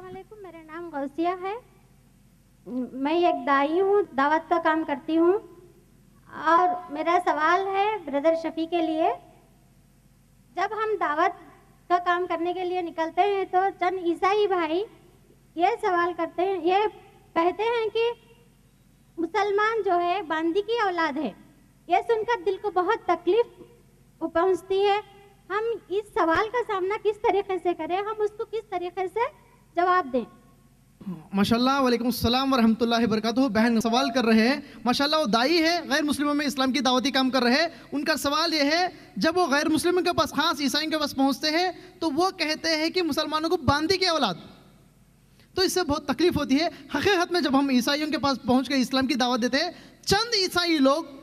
علیکم، میرا نام غوثیہ ہے. میں ایک دائی ہوں، دعوت کا کام کرتی ہوں. اور میرا سوال ہے بردر شفیع کے لیے. جب ہم دعوت کا کام کرنے کے لیے نکلتے ہیں تو چند عیسائی بھائی یہ سوال کرتے ہیں، یہ کہتے ہیں کہ مسلمان جو ہے باندی کی اولاد ہے. یہ سن کر دل کو بہت تکلیف پہنچتی ہے. ہم اس سوال کا سامنا کس طریقے سے کریں، ہم اس کو کس طریقے سے جواب دیں؟ ماشاءاللہ، وعلیکم السلام ورحمۃ اللہ وبرکاتہ. بہن سوال کر رہے ہیں، ماشاءاللہ وہ دائی ہے، غیر مسلموں میں اسلام کی دعوتی کام کر رہے ہیں. ان کا سوال یہ ہے، جب وہ غیر مسلموں کے پاس، خاص عیسائیوں کے پاس پہنچتے ہیں تو وہ کہتے ہیں کہ مسلمانوں کو باندی کی اولاد، تو اس سے بہت تکلیف ہوتی ہے. حقیقت میں جب ہم عیسائیوں کے پاس پہنچ کے اسلام کی دعوت دیتے ہیں، چند عیسائی لوگ،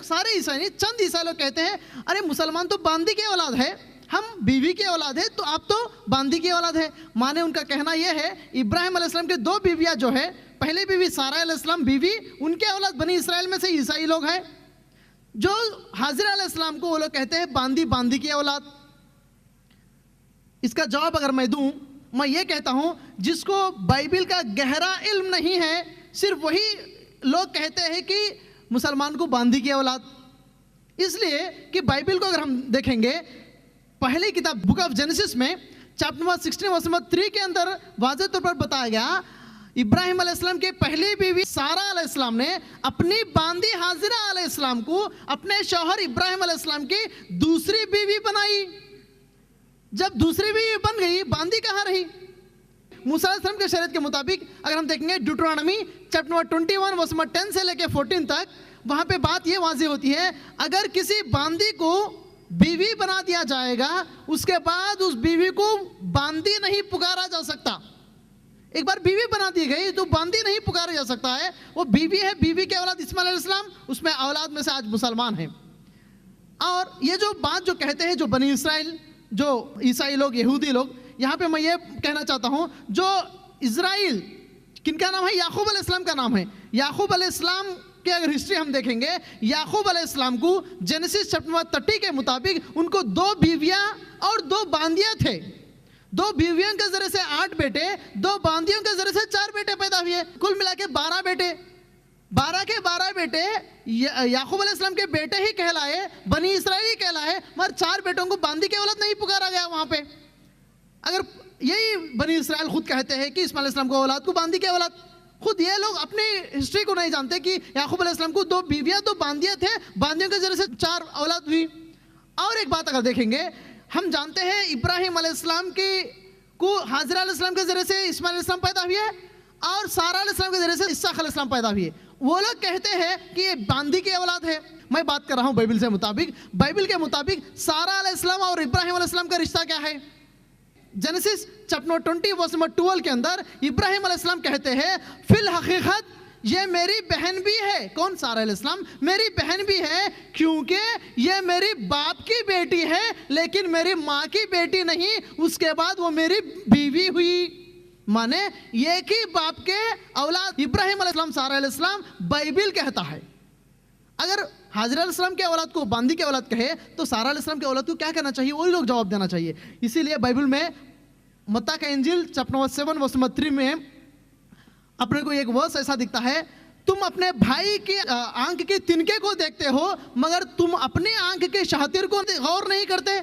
سارے عیسائی نہیں، چند عیسائی لوگ کہتے ہیں ارے مسلمان تو باندی کی اولاد ہے، ہم بیوی کی اولاد ہے، تو آپ تو باندی کی اولاد ہے. مانے ان کا کہنا یہ ہے ابراہیم علیہ السلام کے 2 بیویاں جو ہے، پہلی بیوی سارہ علیہ السلام بیوی، ان کے اولاد بنی اسرائیل میں سے عیسائی لوگ ہیں. جو حاضرہ علیہ السلام کو وہ لوگ کہتے ہیں باندی کی اولاد. اس کا جواب اگر میں دوں، میں یہ کہتا ہوں جس کو بائبل کا گہرا علم نہیں ہے، صرف وہی لوگ کہتے ہیں کہ مسلمان کو باندی کی اولاد. اس لیے کہ بائبل کو اگر ہم دیکھیں گے، پہلی کتاب بک آف جینیسس میں چیپٹر نمبر 16 ورس نمبر 3 کے اندر واضح طور پر بتایا گیا، ابراہیم علیہ السلام کی پہلی بیوی سارہ علیہ السلام نے اپنی باندی حاضرہ علیہ السلام کو اپنے شوہر ابراہیم علیہ السلام کی دوسری بیوی بنائی. جب دوسری بیوی بن گئی، باندی کہاں رہی؟ موسیٰ علیہ السلام کے شریعت کے مطابق اگر ہم دیکھیں گے Deuteronomy chapter number 21 verse number 10 سے لے کے 14 تک، وہاں پہ بات یہ واضح ہوتی ہے، اگر کسی باندی کو بیوی بنا دیا جائے گا، اس کے بعد اس بیوی کو باندی نہیں پکارا جا سکتا. ایک بار بیوی بنا دی گئی تو باندی نہیں پکارا جا سکتا ہے. وہ بیوی ہے، بیوی کے اولاد اسماعیل علیہ السلام، اس میں اولاد میں سے آج مسلمان ہیں. اور یہ جو بات جو کہتے ہیں جو بنی اسرائیل، جو عیسائی لوگ، یہودی لوگ، یہاں پہ میں یہ کہنا چاہتا ہوں، جو اسرائیل کن کا نام ہے؟ یعقوب علیہ السلام کا نام ہے. یعقوب علیہ السلام کہ اگر ہسٹری ہم دیکھیں گے، یعقوب علیہ السلام کو جینیسس چیپٹر نمبر 30 کے مطابق ان کو 2 بیویاں اور 2 باندیاں تھے. 2 بیویوں کے ذریعے سے 8 بیٹے، 2 باندیوں کے ذریعے سے 4 بیٹے پیدا ہوئے، کل ملا کے 12 بیٹے. 12 کے 12 بیٹے یعقوب علیہ السلام کے بیٹے ہی کہلائے، بنی اسرائیل ہی کہلائے، مگر 4 بیٹوں کو باندی کی اولاد نہیں پکارا گیا وہاں پہ. اگر یہی بنی اسرائیل خود کہتے ہیں کہ اسماعیل علیہ السلام کو اولاد کو باندی کی اولاد، خود یہ لوگ اپنی ہسٹری کو نہیں جانتے کہ یعقوب علیہ السلام کو 2 بیویاں، 2 باندیاں تھے، باندیوں کے ذریعے سے 4 اولاد ہوئی. اور ایک بات اگر دیکھیں گے، ہم جانتے ہیں ابراہیم علیہ السلام کو حاضرہ علیہ السلام کے ذریعے سے اسماعیل علیہ السلام پیدا ہوئے، اور سارہ علیہ السلام کے ذریعے سے اسحاق علیہ السلام پیدا ہوئے. وہ لوگ کہتے ہیں کہ یہ باندی کی اولاد ہے. میں بات کر رہا ہوں بائبل سے مطابق. بائبل کے مطابق سارہ علیہ السلام اور ابراہیم علیہ السلام کا رشتہ کیا ہے؟ جینیسس چیپٹر 20 ورس نمبر 12 کے اندر ابراہیم علیہ السلام کہتے ہیں، فی الحقیقت یہ میری بہن بھی ہے. کون؟ سارہ علیہ السلام میری بہن بھی ہے، کیونکہ یہ میری باپ کی بیٹی ہے لیکن میری ماں کی بیٹی نہیں. اس کے بعد وہ میری بیوی ہوئی. مانے ایک ہی باپ کے اولاد ابراہیم علیہ السلام، سارہ علیہ السلام. بائبل کہتا ہے اگر حاضرہ علیہ السلام کے اولاد کو باندی کے اولاد کہے تو سارہ علیہ السلام کے اولاد کو کیا کہنا چاہیے؟ وہی لوگ جواب دینا چاہیے. اسی لیے بائبل میں متی کا انجیل چیپٹر نمبر 7 ورس نمبر 3 میں اپنے کو ایک ورس ایسا دکھتا ہے، تم اپنے بھائی کی آنکھ کے تنکے کو دیکھتے ہو مگر تم اپنی آنکھ کے شاطر کو غور نہیں کرتے.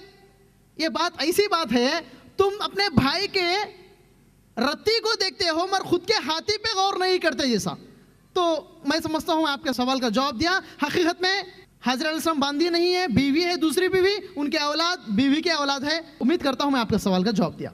یہ بات ایسی بات ہے، تم اپنے بھائی کے رتی کو دیکھتے ہو مگر خود کے ہاتھی پہ غور نہیں کرتے جیسا. تو میں سمجھتا ہوں آپ کے سوال کا جواب دیا. حقیقت میں حاضرہ علیہ السلام باندی نہیں ہے، بیوی ہے، دوسری بیوی، ان کے اولاد بیوی کے اولاد ہے. امید کرتا ہوں میں آپ کے سوال کا جواب دیا.